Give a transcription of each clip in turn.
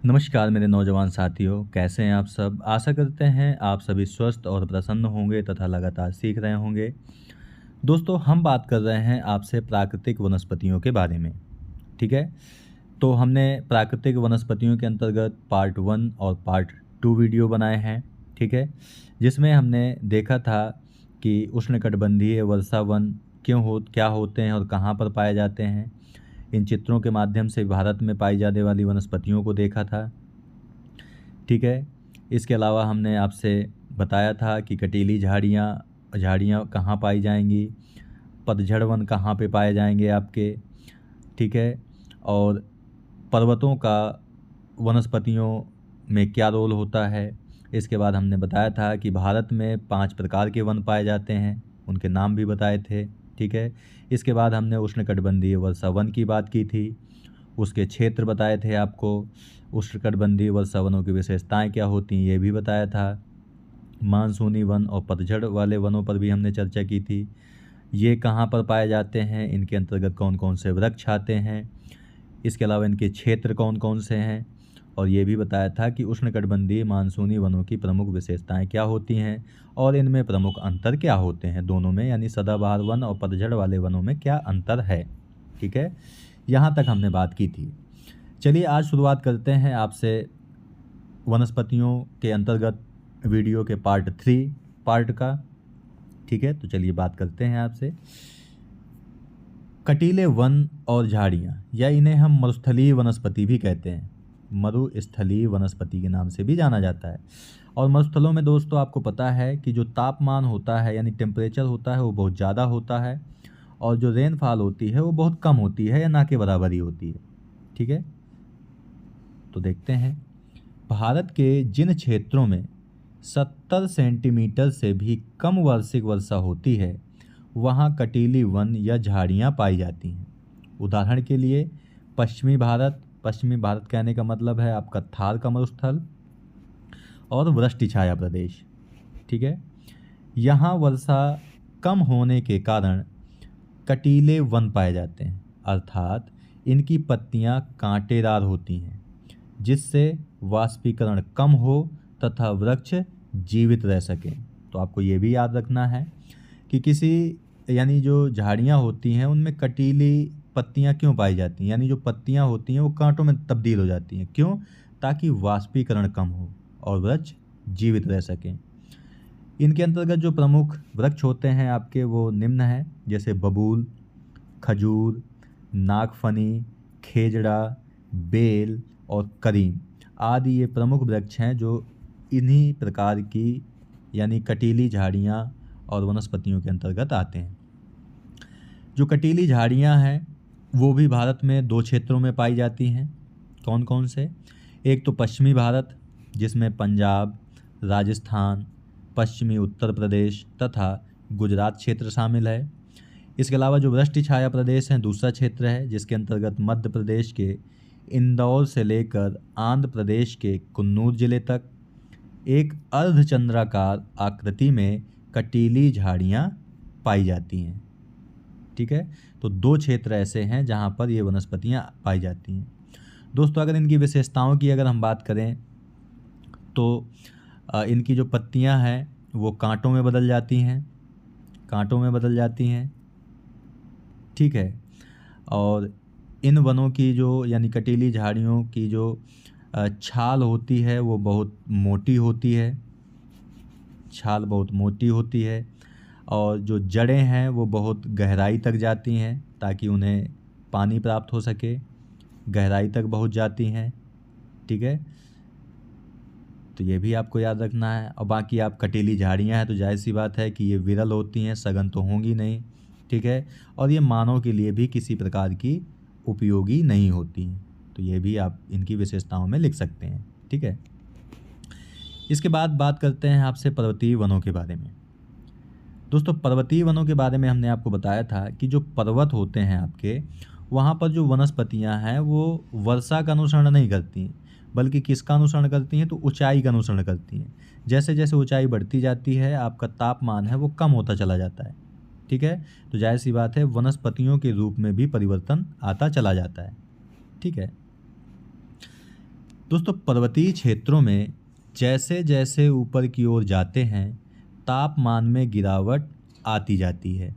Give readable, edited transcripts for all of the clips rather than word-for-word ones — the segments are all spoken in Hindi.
नमस्कार मेरे नौजवान साथियों, कैसे हैं आप सब? आशा करते हैं आप सभी स्वस्थ और प्रसन्न होंगे तथा लगातार सीख रहे होंगे। दोस्तों, हम बात कर रहे हैं आपसे प्राकृतिक वनस्पतियों के बारे में, ठीक है? तो हमने प्राकृतिक वनस्पतियों के अंतर्गत पार्ट 1 और पार्ट 2 वीडियो बनाए हैं, ठीक है? जिसमें हमने देखा था कि उष्णकटिबंधीय वर्षा वन क्या होते हैं और कहाँ पर पाए जाते हैं। इन चित्रों के माध्यम से भारत में पाई जाने वाली वनस्पतियों को देखा था, ठीक है। इसके अलावा हमने आपसे बताया था कि कटीली झाड़ियाँ झाड़ियाँ कहाँ पाई जाएंगी, पतझड़ वन कहाँ पे पाए जाएंगे आपके, ठीक है। और पर्वतों का वनस्पतियों में क्या रोल होता है। इसके बाद हमने बताया था कि भारत में 5 प्रकार के वन पाए जाते हैं, उनके नाम भी बताए थे, ठीक है। इसके बाद हमने उष्णकटिबंधीय वर्षा वन की बात की थी, उसके क्षेत्र बताए थे आपको। उष्णकटिबंधीय वर्षा वनों की विशेषताएं क्या होती हैं ये भी बताया था। मानसूनी वन और पतझड़ वाले वनों पर भी हमने चर्चा की थी। ये कहाँ पर पाए जाते हैं, इनके अंतर्गत कौन कौन से वृक्ष आते हैं, इसके अलावा इनके क्षेत्र कौन कौन से हैं। और ये भी बताया था कि उष्णकटिबंधीय मानसूनी वनों की प्रमुख विशेषताएं क्या होती हैं और इनमें प्रमुख अंतर क्या होते हैं दोनों में, यानी सदाबहार वन और पतझड़ वाले वनों में क्या अंतर है, ठीक है। यहाँ तक हमने बात की थी। चलिए आज शुरुआत करते हैं आपसे वनस्पतियों के अंतर्गत वीडियो के पार्ट 3 पार्ट का, ठीक है। तो चलिए बात करते हैं आपसे कटीले वन और झाड़ियाँ, या इन्हें हम मरुस्थलीय वनस्पति भी कहते हैं। मरुस्थलीय वनस्पति के नाम से भी जाना जाता है। और मरुस्थलों में दोस्तों आपको पता है कि जो तापमान होता है यानी टेम्परेचर होता है वो बहुत ज़्यादा होता है, और जो रेनफॉल होती है वो बहुत कम होती है या ना के बराबर ही होती है, ठीक है। तो देखते हैं भारत के जिन क्षेत्रों में 70 सेंटीमीटर से भी कम वार्षिक वर्षा होती है वहाँ कटीली वन या झाड़ियाँ पाई जाती हैं। उदाहरण के लिए पश्चिमी भारत कहने का मतलब है आपका थार का मरुस्थल और वृष्टि छाया प्रदेश, ठीक है। यहाँ वर्षा कम होने के कारण कटीले वन पाए जाते हैं, अर्थात इनकी पत्तियाँ कांटेदार होती हैं जिससे वाष्पीकरण कम हो तथा वृक्ष जीवित रह सकें। तो आपको ये भी याद रखना है कि यानी जो झाड़ियाँ होती हैं उनमें कटीली पत्तियाँ क्यों पाई जाती हैं, यानी जो पत्तियाँ होती हैं वो कांटों में तब्दील हो जाती हैं, क्यों? ताकि वाष्पीकरण कम हो और वृक्ष जीवित रह सकें। इनके अंतर्गत जो प्रमुख वृक्ष होते हैं आपके वो निम्न हैं, जैसे बबूल, खजूर, नागफनी, खेजड़ा, बेल और करीम आदि ये प्रमुख वृक्ष हैं जो इन्हीं प्रकार की यानी कटीली झाड़ियाँ और वनस्पतियों के अंतर्गत आते हैं। जो कटीली झाड़ियाँ हैं वो भी भारत में 2 क्षेत्रों में पाई जाती हैं। कौन कौन से? एक तो पश्चिमी भारत जिसमें पंजाब, राजस्थान, पश्चिमी उत्तर प्रदेश तथा गुजरात क्षेत्र शामिल है। इसके अलावा जो वृष्टि छाया प्रदेश है दूसरा क्षेत्र है जिसके अंतर्गत मध्य प्रदेश के इंदौर से लेकर आंध्र प्रदेश के कुन्नूर जिले तक एक अर्धचंद्राकार आकृति में कटीली झाड़ियाँ पाई जाती हैं, ठीक है। तो 2 क्षेत्र ऐसे हैं जहाँ पर ये वनस्पतियाँ पाई जाती हैं। दोस्तों अगर इनकी विशेषताओं की अगर हम बात करें तो इनकी जो पत्तियाँ हैं वो कांटों में बदल जाती हैं, ठीक है। और इन वनों की जो यानी कटीली झाड़ियों की जो छाल होती है वो बहुत मोटी होती है, और जो जड़ें हैं वो बहुत गहराई तक जाती हैं ताकि उन्हें पानी प्राप्त हो सके, गहराई तक बहुत जाती हैं, ठीक है। तो ये भी आपको याद रखना है। और बाकी आप कटीली झाड़ियाँ हैं तो जाहिर सी बात है कि ये विरल होती हैं, सघन तो होंगी नहीं, ठीक है। और ये मानव के लिए भी किसी प्रकार की उपयोगी नहीं होती हैं। तो ये भी आप इनकी विशेषताओं में लिख सकते हैं, ठीक है। इसके बाद बात करते हैं आपसे पर्वतीय वनों के बारे में। दोस्तों पर्वतीय वनों के बारे में हमने आपको बताया था कि जो पर्वत होते हैं आपके वहाँ पर जो वनस्पतियाँ हैं वो वर्षा का अनुसरण नहीं करती, बल्कि किसका अनुसरण करती हैं? तो ऊंचाई का अनुसरण करती हैं। जैसे जैसे ऊंचाई बढ़ती जाती है आपका तापमान है वो कम होता चला जाता है, ठीक है। तो जाहिर सी बात है वनस्पतियों के रूप में भी परिवर्तन आता चला जाता है, ठीक है। दोस्तों पर्वतीय क्षेत्रों में जैसे जैसे ऊपर की ओर जाते हैं तापमान में गिरावट आती जाती है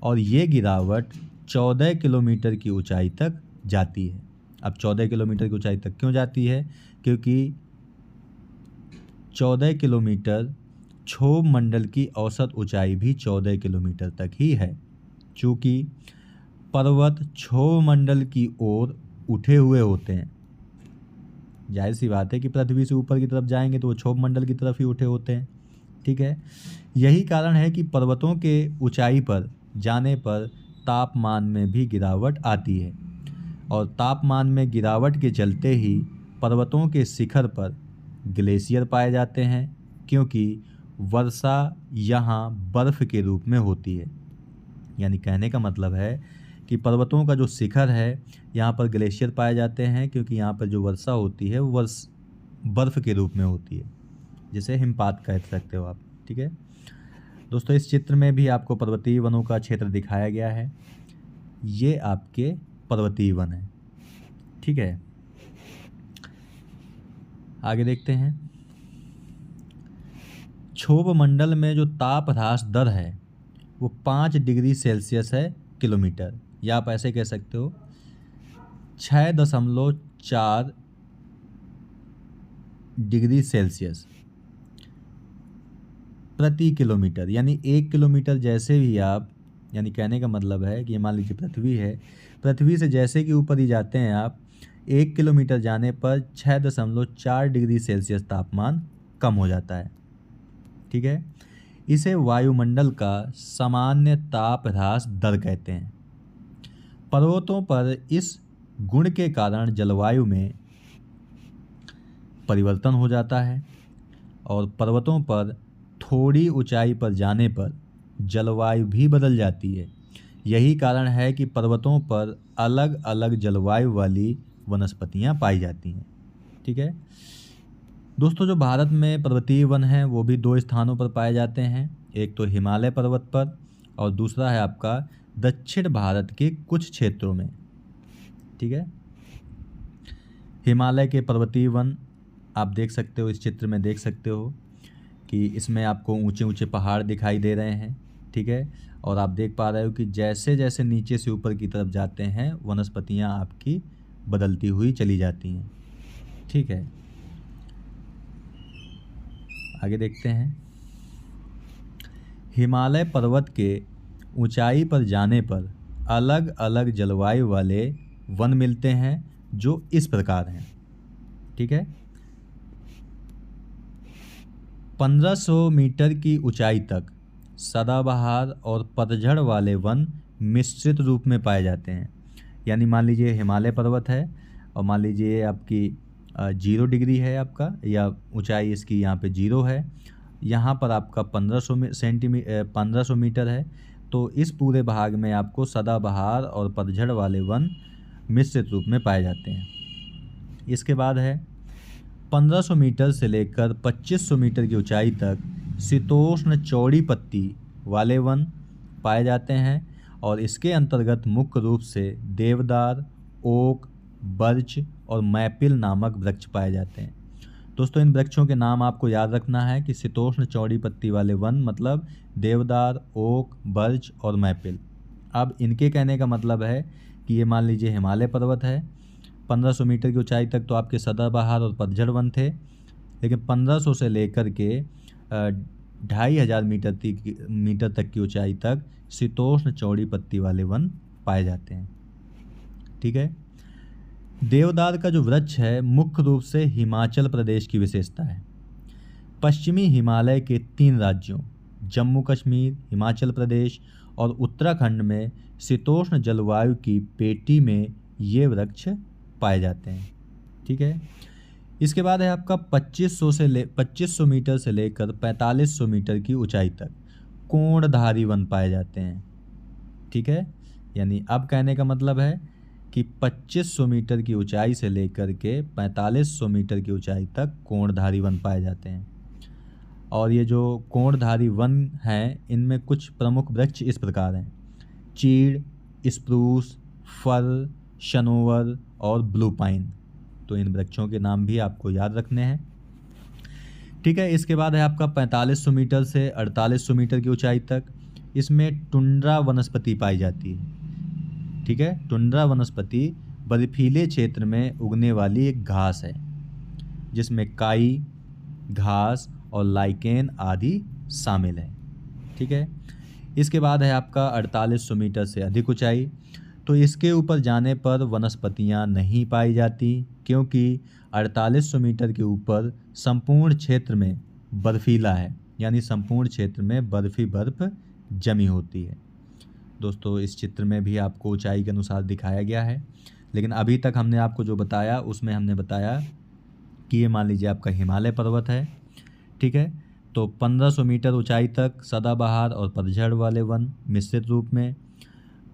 और ये गिरावट 14 किलोमीटर की ऊंचाई तक जाती है। अब 14 किलोमीटर की ऊंचाई तक क्यों जाती है? क्योंकि 14 किलोमीटर क्षोभ मंडल की औसत ऊंचाई भी 14 किलोमीटर तक ही है। चूँकि पर्वत क्षोभ मंडल की ओर उठे हुए होते हैं, जाहिर सी बात है कि पृथ्वी से ऊपर की तरफ जाएंगे तो वो क्षोभ मंडल की तरफ ही उठे होते हैं। ठीक है, यही कारण है कि पर्वतों के ऊंचाई पर जाने पर तापमान में भी गिरावट आती है और तापमान में गिरावट के चलते ही पर्वतों के शिखर पर ग्लेशियर पाए जाते हैं, क्योंकि वर्षा यहाँ बर्फ़ के रूप में होती है। यानी कहने का मतलब है कि पर्वतों का जो शिखर है यहाँ पर ग्लेशियर पाए जाते हैं, क्योंकि यहाँ पर जो वर्षा होती है वो बर्फ़ के रूप में होती है, जिसे हिमपात कह सकते हो आप। ठीक है दोस्तों, इस चित्र में भी आपको पर्वतीय वनों का क्षेत्र दिखाया गया है। ये आपके पर्वतीय वन है। ठीक है, आगे देखते हैं। क्षोभ मंडल में जो ताप ह्रास दर है वो 5 डिग्री सेल्सियस है किलोमीटर, या आप ऐसे कह सकते हो 6.4 डिग्री सेल्सियस प्रति किलोमीटर। यानी 1 किलोमीटर जैसे भी आप, यानी कहने का मतलब है कि मान लीजिए पृथ्वी है, पृथ्वी से जैसे कि ऊपर ही जाते हैं आप, 1 किलोमीटर जाने पर 6.4 डिग्री सेल्सियस तापमान कम हो जाता है। ठीक है, इसे वायुमंडल का सामान्य ताप ह्रास दर कहते हैं। पर्वतों पर इस गुण के कारण जलवायु में परिवर्तन हो जाता है और पर्वतों पर थोड़ी ऊंचाई पर जाने पर जलवायु भी बदल जाती है। यही कारण है कि पर्वतों पर अलग अलग जलवायु वाली वनस्पतियां पाई जाती हैं। ठीक है दोस्तों, जो भारत में पर्वतीय वन हैं वो भी 2 स्थानों पर पाए जाते हैं। एक तो हिमालय पर्वत पर और दूसरा है आपका दक्षिण भारत के कुछ क्षेत्रों में। ठीक है, हिमालय के पर्वतीय वन आप देख सकते हो, इस चित्र में देख सकते हो कि इसमें आपको ऊंचे ऊंचे पहाड़ दिखाई दे रहे हैं। ठीक है, और आप देख पा रहे हो कि जैसे जैसे नीचे से ऊपर की तरफ जाते हैं वनस्पतियां आपकी बदलती हुई चली जाती हैं। ठीक है, आगे देखते हैं। हिमालय पर्वत के ऊंचाई पर जाने पर अलग अलग जलवायु वाले वन मिलते हैं जो इस प्रकार हैं। ठीक है, 1500 मीटर की ऊंचाई तक सदाबहार और पतझड़ वाले वन मिश्रित रूप में पाए जाते हैं। यानी मान लीजिए हिमालय पर्वत है और मान लीजिए आपकी 0 डिग्री है आपका, या ऊंचाई इसकी यहाँ पे 0 है, यहाँ पर आपका 1500 मीटर है, तो इस पूरे भाग में आपको सदाबहार और पतझड़ वाले वन मिश्रित रूप में पाए जाते हैं। इसके बाद है 1500 मीटर से लेकर 2500 मीटर की ऊंचाई तक शीतोष्ण चौड़ी पत्ती वाले वन पाए जाते हैं और इसके अंतर्गत मुख्य रूप से देवदार, ओक, बर्च और मैपिल नामक वृक्ष पाए जाते हैं। दोस्तों, इन वृक्षों के नाम आपको याद रखना है कि शीतोष्ण चौड़ी पत्ती वाले वन मतलब देवदार, ओक, बर्च और मैपिल। अब इनके कहने का मतलब है कि ये मान लीजिए हिमालय पर्वत है, 1500 मीटर की ऊंचाई तक तो आपके सदाबहार और पतझड़ वन थे, लेकिन 1500 से लेकर के 2500 मीटर तक की ऊंचाई तक शीतोष्ण चौड़ी पत्ती वाले वन पाए जाते हैं। ठीक है, देवदार का जो वृक्ष है मुख्य रूप से हिमाचल प्रदेश की विशेषता है। पश्चिमी हिमालय के 3 राज्यों जम्मू कश्मीर, हिमाचल प्रदेश और उत्तराखंड में शीतोष्ण जलवायु की पेटी में ये वृक्ष पाए जाते हैं। ठीक है, इसके बाद है आपका 2500 मीटर से लेकर 4500 मीटर की ऊंचाई तक कोणधारी वन पाए जाते हैं। ठीक है, यानी अब कहने का मतलब है कि 2500 मीटर की ऊंचाई से लेकर के 4500 मीटर की ऊंचाई तक कोणधारी वन पाए जाते हैं। और ये जो कोणधारी वन हैं इनमें कुछ प्रमुख वृक्ष इस प्रकार हैं: चीड़, स्प्रूस, फर, शनोवर और ब्लू पाइन। तो इन वृक्षों के नाम भी आपको याद रखने हैं। ठीक है, इसके बाद है आपका 4500 मीटर से 4800 मीटर की ऊंचाई तक, इसमें टुंड्रा वनस्पति पाई जाती है। ठीक है, टुंड्रा वनस्पति बर्फीले क्षेत्र में उगने वाली एक घास है जिसमें काई, घास और लाइकेन आदि शामिल है। ठीक है, इसके बाद है आपका 4800 मीटर से अधिक ऊंचाई, तो इसके ऊपर जाने पर वनस्पतियां नहीं पाई जाती क्योंकि 4800 मीटर के ऊपर संपूर्ण क्षेत्र में बर्फीला है, यानी संपूर्ण क्षेत्र में बर्फ जमी होती है। दोस्तों इस चित्र में भी आपको ऊंचाई के अनुसार दिखाया गया है, लेकिन अभी तक हमने आपको जो बताया उसमें हमने बताया कि ये मान लीजिए आपका हिमालय पर्वत है। ठीक है, तो 1500 मीटर ऊंचाई तक सदाबहार और पतझड़ वाले वन मिश्रित रूप में,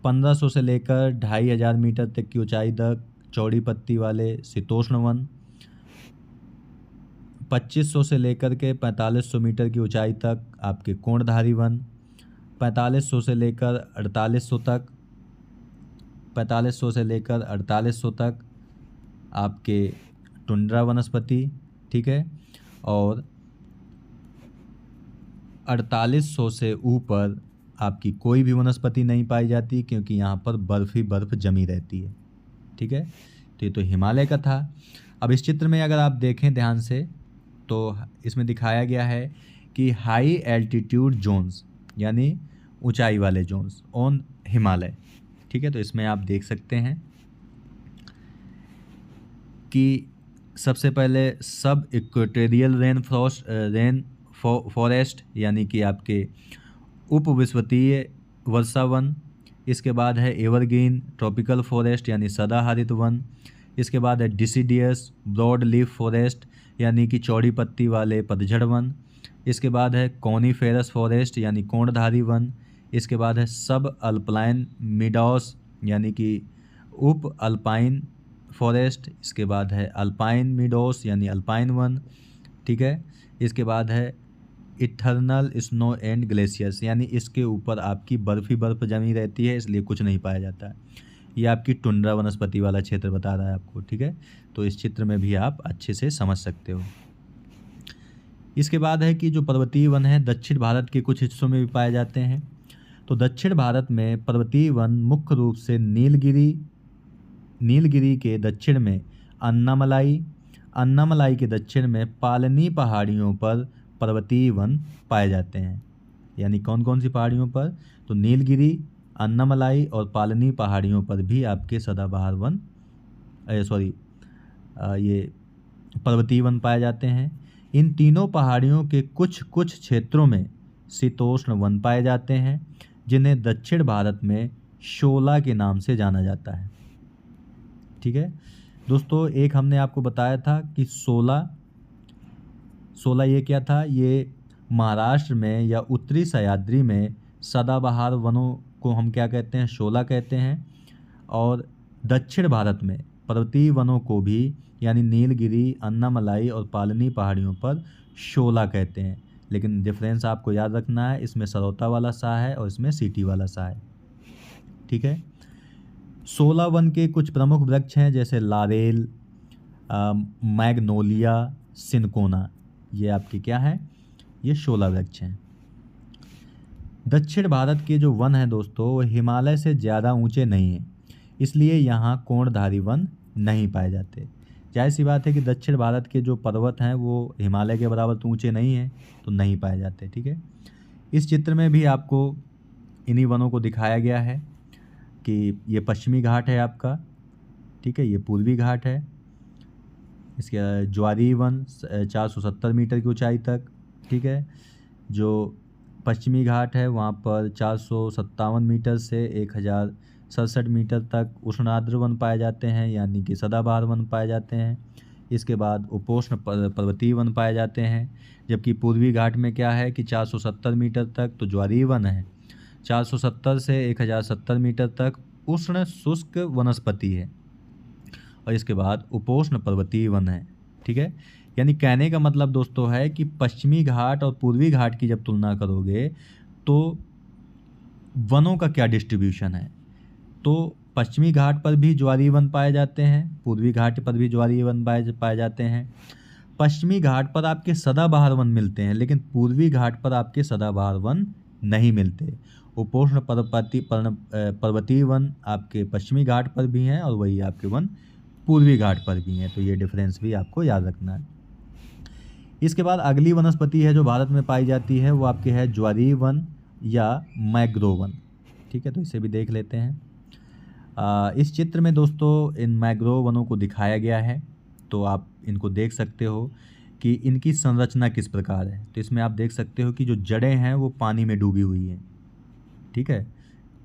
1500 से लेकर 2500 मीटर तक की ऊंचाई तक चौड़ी पत्ती वाले शीतोष्ण वन, 2500 से लेकर के 4500 मीटर की ऊंचाई तक आपके कोणधारी वन, 4500 से लेकर 4800 तक 4500 से लेकर 4800 तक आपके टुंड्रा वनस्पति। ठीक है, और 4800 से ऊपर आपकी कोई भी वनस्पति नहीं पाई जाती क्योंकि यहाँ पर बर्फ ही बर्फ जमी रहती है। ठीक है, तो ये तो हिमालय का था। अब इस चित्र में अगर आप देखें ध्यान से तो इसमें दिखाया गया है कि हाई एल्टीट्यूड जोन्स यानी ऊंचाई वाले जोन्स ऑन हिमालय। ठीक है, तो इसमें आप देख सकते हैं कि सबसे पहले सब इक्वेटोरियल रेन फॉरेस्ट यानी कि आपके उपविश्वतीय वर्षा वन, इसके बाद है एवरग्रीन ट्रॉपिकल फॉरेस्ट यानी सदाहरित वन, इसके बाद है डिसिडियस ब्रॉड लीफ फॉरेस्ट यानी कि चौड़ी पत्ती वाले पतझड़ वन, इसके बाद है कॉनीफेरस फॉरेस्ट यानी कोणधारी वन, इसके बाद है सब अल्पाइन मीडोस यानी कि उप अल्पाइन फॉरेस्ट, इसके बाद है अल्पाइन मीडोस यानी अल्पाइन वन। ठीक है, इसके बाद है इटर्नल स्नो एंड ग्लेशियर्स यानी इसके ऊपर आपकी बर्फ ही बर्फ जमी रहती है इसलिए कुछ नहीं पाया जाता है। ये आपकी टुंड्रा वनस्पति वाला क्षेत्र बता रहा है आपको। ठीक है, तो इस चित्र में भी आप अच्छे से समझ सकते हो। इसके बाद है कि जो पर्वतीय वन है दक्षिण भारत के कुछ हिस्सों में भी पाए जाते हैं। तो दक्षिण भारत में पर्वतीय वन मुख्य रूप से नीलगिरी के दक्षिण में अन्नामलाई के दक्षिण में पालनी पहाड़ियों पर पर्वतीय वन पाए जाते हैं। यानी कौन कौन सी पहाड़ियों पर? तो नीलगिरी, अन्नामलाई और पालनी पहाड़ियों पर भी आपके सदाबहार वन ये पर्वतीय वन पाए जाते हैं। इन तीनों पहाड़ियों के कुछ कुछ क्षेत्रों में शीतोष्ण वन पाए जाते हैं जिन्हें दक्षिण भारत में शोला के नाम से जाना जाता है। ठीक है दोस्तों, एक हमने आपको बताया था कि शोला ये क्या था? ये महाराष्ट्र में या उत्तरी सह्याद्री में सदाबहार वनों को हम क्या कहते हैं? शोला कहते हैं। और दक्षिण भारत में पर्वतीय वनों को भी यानी नीलगिरी, अन्नामलाई और पालनी पहाड़ियों पर शोला कहते हैं। लेकिन डिफरेंस आपको याद रखना है, इसमें सरौता वाला सा है और इसमें सीटी वाला सा है। ठीक है, शोला वन के कुछ प्रमुख वृक्ष हैं जैसे लारेल, मैग्नोलिया, सिनकोना। ये आपके क्या है? ये शोला वृक्ष हैं। दक्षिण भारत के जो वन हैं दोस्तों वो हिमालय से ज़्यादा ऊंचे नहीं हैं, इसलिए यहाँ कोणधारी वन नहीं पाए जाते। जाहिर सी बात है कि दक्षिण भारत के जो पर्वत हैं वो हिमालय के बराबर तो ऊंचे नहीं हैं, तो नहीं पाए जाते। ठीक है, इस चित्र में भी आपको इन्हीं वनों को दिखाया गया है कि ये पश्चिमी घाट है आपका। ठीक है, ये पूर्वी घाट है। इसके ज्वारी वन 470 मीटर की ऊंचाई तक। ठीक है, जो पश्चिमी घाट है वहाँ पर 457 मीटर से 1067 मीटर तक उष्णार्द्र वन पाए जाते हैं यानी कि सदाबहार वन पाए जाते हैं। इसके बाद उपोष्ण पर्वतीय वन पाए जाते हैं। जबकि पूर्वी घाट में क्या है कि 470 मीटर तक तो ज्वारीय वन है, 470 से 1070 मीटर तक उष्ण शुष्क वनस्पति है और इसके बाद उपोष्ण पर्वतीय वन है। ठीक है, यानी कहने का मतलब दोस्तों है कि पश्चिमी घाट और पूर्वी घाट की जब तुलना करोगे तो वनों का क्या डिस्ट्रीब्यूशन है, तो पश्चिमी घाट पर भी ज्वारीय वन पाए जाते हैं, पूर्वी घाट पर भी ज्वारीय वन पाए जाते हैं। पश्चिमी घाट पर आपके सदाबहार वन मिलते हैं, लेकिन पूर्वी घाट पर आपके सदाबहार वन नहीं मिलते। उपोष्ण पर्वतीय वन आपके पश्चिमी घाट पर भी हैं और वही आपके वन पूर्वी घाट पर भी हैं, तो ये डिफरेंस भी आपको याद रखना है। इसके बाद अगली वनस्पति है जो भारत में पाई जाती है, वो आपके है ज्वारीय वन या मैंग्रोव वन। ठीक है, तो इसे भी देख लेते हैं। इस चित्र में दोस्तों इन मैंग्रोव वनों को दिखाया गया है, तो आप इनको देख सकते हो कि इनकी संरचना किस प्रकार है। तो इसमें आप देख सकते हो कि जो जड़ें हैं वो पानी में डूबी हुई हैं। ठीक है,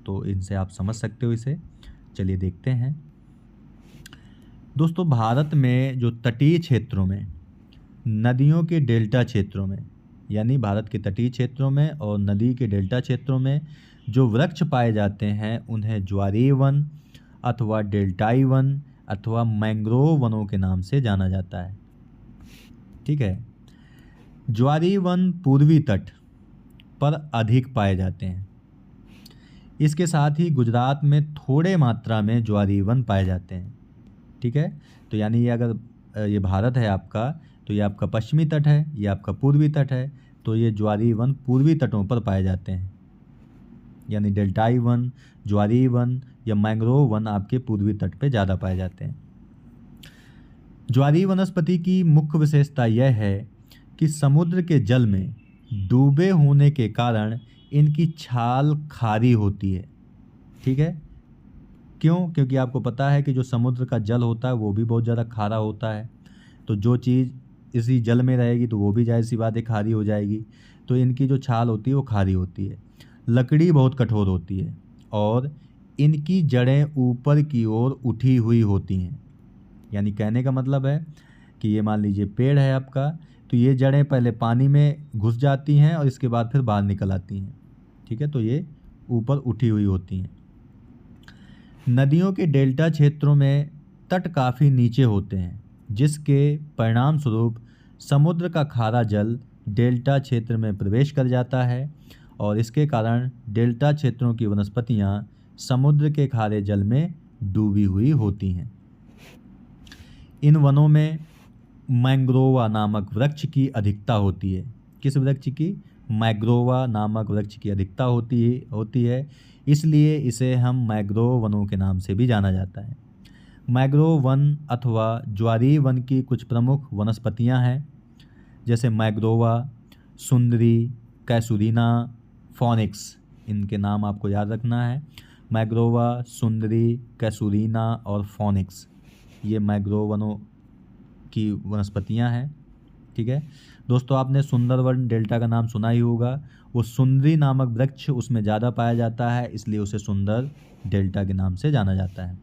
तो इनसे आप समझ सकते हो इसे। चलिए देखते हैं दोस्तों, भारत में जो तटीय क्षेत्रों में, नदियों के डेल्टा क्षेत्रों में, यानी भारत के तटीय क्षेत्रों में और नदी के डेल्टा क्षेत्रों में जो वृक्ष पाए जाते हैं उन्हें ज्वारीय वन अथवा डेल्टाई वन अथवा मैंग्रोव वनों के नाम से जाना जाता है। ठीक है, ज्वारीय वन पूर्वी तट पर अधिक पाए जाते हैं। इसके साथ ही गुजरात में थोड़े मात्रा में ज्वारीय वन पाए जाते हैं। ठीक है, तो यानी ये अगर ये भारत है आपका, तो ये आपका पश्चिमी तट है, ये आपका पूर्वी तट है, तो ये ज्वारीय वन पूर्वी तटों पर पाए जाते हैं, यानी डेल्टाई वन, ज्वारीय वन या मैंग्रोव वन आपके पूर्वी तट पे ज़्यादा पाए जाते हैं। ज्वारीय वनस्पति की मुख्य विशेषता यह है कि समुद्र के जल में डूबे होने के कारण इनकी छाल खारी होती है। ठीक है, क्यों? क्योंकि आपको पता है कि जो समुद्र का जल होता है वो भी बहुत ज़्यादा खारा होता है, तो जो चीज़ इसी जल में रहेगी तो वो भी जाहिर सी बात है खारी हो जाएगी। तो इनकी जो छाल होती है वो खारी होती है। लकड़ी बहुत कठोर होती है और इनकी जड़ें ऊपर की ओर उठी हुई होती हैं। यानी कहने का मतलब है कि ये मान लीजिए पेड़ है आपका, तो ये जड़ें पहले पानी में घुस जाती हैं और इसके बाद फिर बाहर निकल आती हैं। ठीक है, तो ये ऊपर उठी हुई होती हैं। नदियों के डेल्टा क्षेत्रों में तट काफ़ी नीचे होते हैं, जिसके परिणाम स्वरूप समुद्र का खारा जल डेल्टा क्षेत्र में प्रवेश कर जाता है और इसके कारण डेल्टा क्षेत्रों की वनस्पतियां समुद्र के खारे जल में डूबी हुई होती हैं। इन वनों में मैंग्रोवा नामक वृक्ष की अधिकता होती है। किस वृक्ष की? मैंग्रोवा नामक वृक्ष की अधिकता होती है, इसलिए इसे हम मैंग्रोव वनों के नाम से भी जाना जाता है। मैंग्रोव वन अथवा ज्वारीय वन की कुछ प्रमुख वनस्पतियां हैं, जैसे मैंग्रोवा, सुंदरी, कैसुरीना, फोनिक्स। इनके नाम आपको याद रखना है। मैंग्रोवा, सुंदरी, कैसुरीना और फोनिक्स, ये मैंग्रोव वनों की वनस्पतियां हैं। ठीक है दोस्तों, आपने सुंदरवन डेल्टा का नाम सुना ही होगा। वो सुंदरी नामक वृक्ष उसमें ज़्यादा पाया जाता है, इसलिए उसे सुंदर डेल्टा के नाम से जाना जाता है।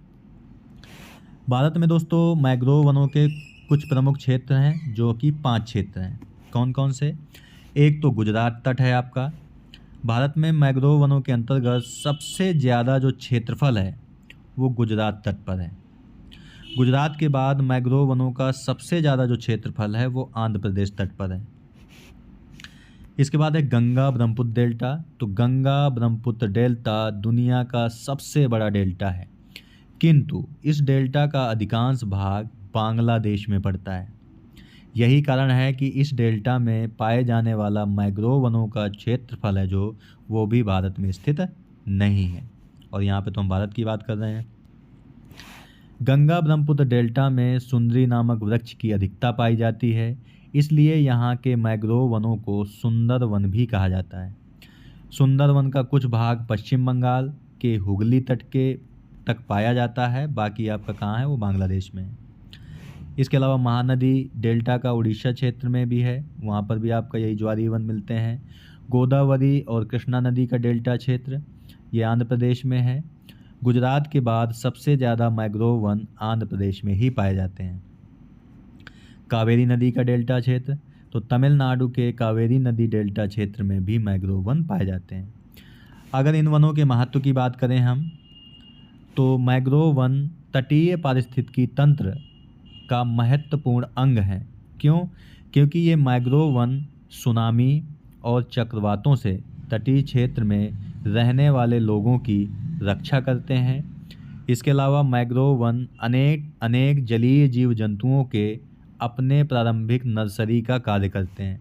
भारत में दोस्तों मैंग्रोव वनों के कुछ प्रमुख क्षेत्र हैं, जो कि 5 क्षेत्र हैं। कौन कौन से? एक तो गुजरात तट है आपका। भारत में मैंग्रोव वनों के अंतर्गत सबसे ज़्यादा जो क्षेत्रफल है वो गुजरात तट पर है। गुजरात के बाद मैंग्रोव वनों का सबसे ज़्यादा जो क्षेत्रफल है वो आंध्र प्रदेश तट पर है। इसके बाद है गंगा ब्रह्मपुत्र डेल्टा। तो गंगा ब्रह्मपुत्र डेल्टा दुनिया का सबसे बड़ा डेल्टा है, किंतु इस डेल्टा का अधिकांश भाग बांग्लादेश में पड़ता है। यही कारण है कि इस डेल्टा में पाए जाने वाला मैंग्रोव वनों का क्षेत्रफल है जो वो भी भारत में स्थित नहीं है, और यहाँ पे तो हम भारत की बात कर रहे हैं। गंगा ब्रह्मपुत्र डेल्टा में सुंदरी नामक वृक्ष की अधिकता पाई जाती है, इसलिए यहाँ के मैंग्रोव वनों को सुंदर वन भी कहा जाता है। सुंदर वन का कुछ भाग पश्चिम बंगाल के हुगली तट के तक पाया जाता है, बाकी आपका कहाँ है? वो बांग्लादेश में है। इसके अलावा महानदी डेल्टा का उड़ीसा क्षेत्र में भी है, वहाँ पर भी आपका यही ज्वारीय वन मिलते हैं। गोदावरी और कृष्णा नदी का डेल्टा क्षेत्र ये आंध्र प्रदेश में है। गुजरात के बाद सबसे ज़्यादा मैंग्रोव वन आंध्र प्रदेश में ही पाए जाते हैं। कावेरी नदी का डेल्टा क्षेत्र, तो तमिलनाडु के कावेरी नदी डेल्टा क्षेत्र में भी मैंग्रोव वन पाए जाते हैं। अगर इन वनों के महत्व की बात करें हम, तो मैंग्रोव वन तटीय पारिस्थितिकी तंत्र का महत्वपूर्ण अंग है। क्यों? क्योंकि ये मैंग्रोव वन सुनामी और चक्रवातों से तटीय क्षेत्र में रहने वाले लोगों की रक्षा करते हैं। इसके अलावा मैंग्रोव वन अनेक अनेक जलीय जीव जंतुओं के अपने प्रारंभिक नर्सरी का कार्य करते हैं,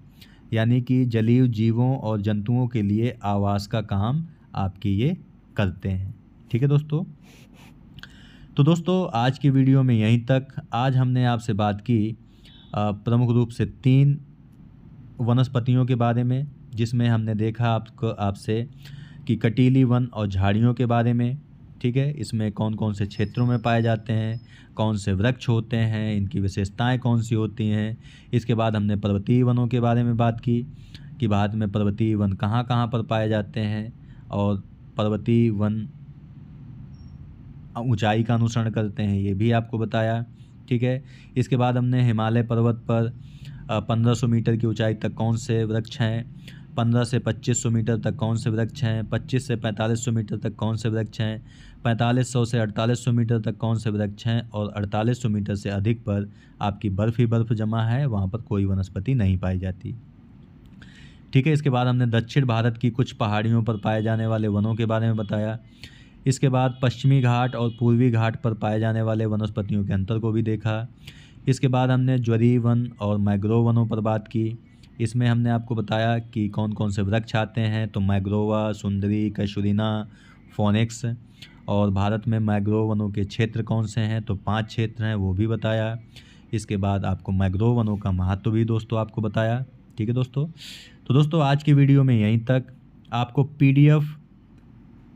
यानी कि जलीय जीवों और जंतुओं के लिए आवास का काम आपके ये करते हैं। ठीक है दोस्तों, तो दोस्तों आज की वीडियो में यहीं तक। आज हमने आपसे बात की प्रमुख रूप से 3 वनस्पतियों के बारे में, जिसमें हमने देखा आपसे कि कटीली वन और झाड़ियों के बारे में। ठीक है, इसमें कौन कौन से क्षेत्रों में पाए जाते हैं, कौन से वृक्ष होते हैं, इनकी विशेषताएं कौन सी होती हैं। इसके बाद हमने पर्वतीय वनों के बारे में बात की कि भारत में पर्वतीय वन कहाँ कहाँ पर पाए जाते हैं और पर्वतीय वन ऊंचाई का अनुसरण करते हैं, ये भी आपको बताया। ठीक है, इसके बाद हमने हिमालय पर्वत पर 1500 मीटर की ऊंचाई तक कौन से वृक्ष हैं, 15 से 2500 मीटर तक कौन से वृक्ष हैं, 25 से 4500 मीटर तक कौन से वृक्ष हैं, 4500 से 4800 मीटर तक कौन से वृक्ष हैं, और 4800 मीटर से अधिक पर आपकी बर्फ़ ही बर्फ़ जमा है, वहाँ पर कोई वनस्पति नहीं पाई जाती। ठीक है, इसके बाद हमने दक्षिण भारत की कुछ पहाड़ियों पर पाए जाने वाले वनों के बारे में बताया। इसके बाद पश्चिमी घाट और पूर्वी घाट पर पाए जाने वाले वनस्पतियों के अंतर को भी देखा। इसके बाद हमने ज्वारीय वन और मैंग्रोव वनों पर बात की। इसमें हमने आपको बताया कि कौन कौन से वृक्ष आते हैं, तो मैंग्रोवा, सुंदरी, कैशुरिना, फोनिक्स। और भारत में मैंग्रोव वनों के क्षेत्र कौन से हैं, तो 5 क्षेत्र हैं, वो भी बताया। इसके बाद आपको मैंग्रोव वनों का महत्व भी दोस्तों आपको बताया। ठीक है दोस्तों, तो दोस्तों आज की वीडियो में यहीं तक। आपको PDF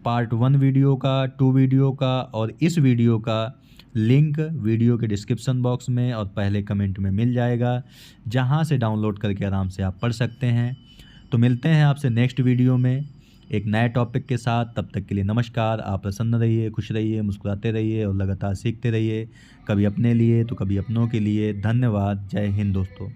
पार्ट 1 वीडियो का, 2 वीडियो का और इस वीडियो का लिंक वीडियो के डिस्क्रिप्शन बॉक्स में और पहले कमेंट में मिल जाएगा, जहां से डाउनलोड करके आराम से आप पढ़ सकते हैं। तो मिलते हैं आपसे नेक्स्ट वीडियो में एक नए टॉपिक के साथ। तब तक के लिए नमस्कार। आप प्रसन्न रहिए, खुश रहिए, मुस्कुराते रहिए और लगातार सीखते रहिए, कभी अपने लिए तो कभी अपनों के लिए। धन्यवाद। जय हिंद दोस्तों।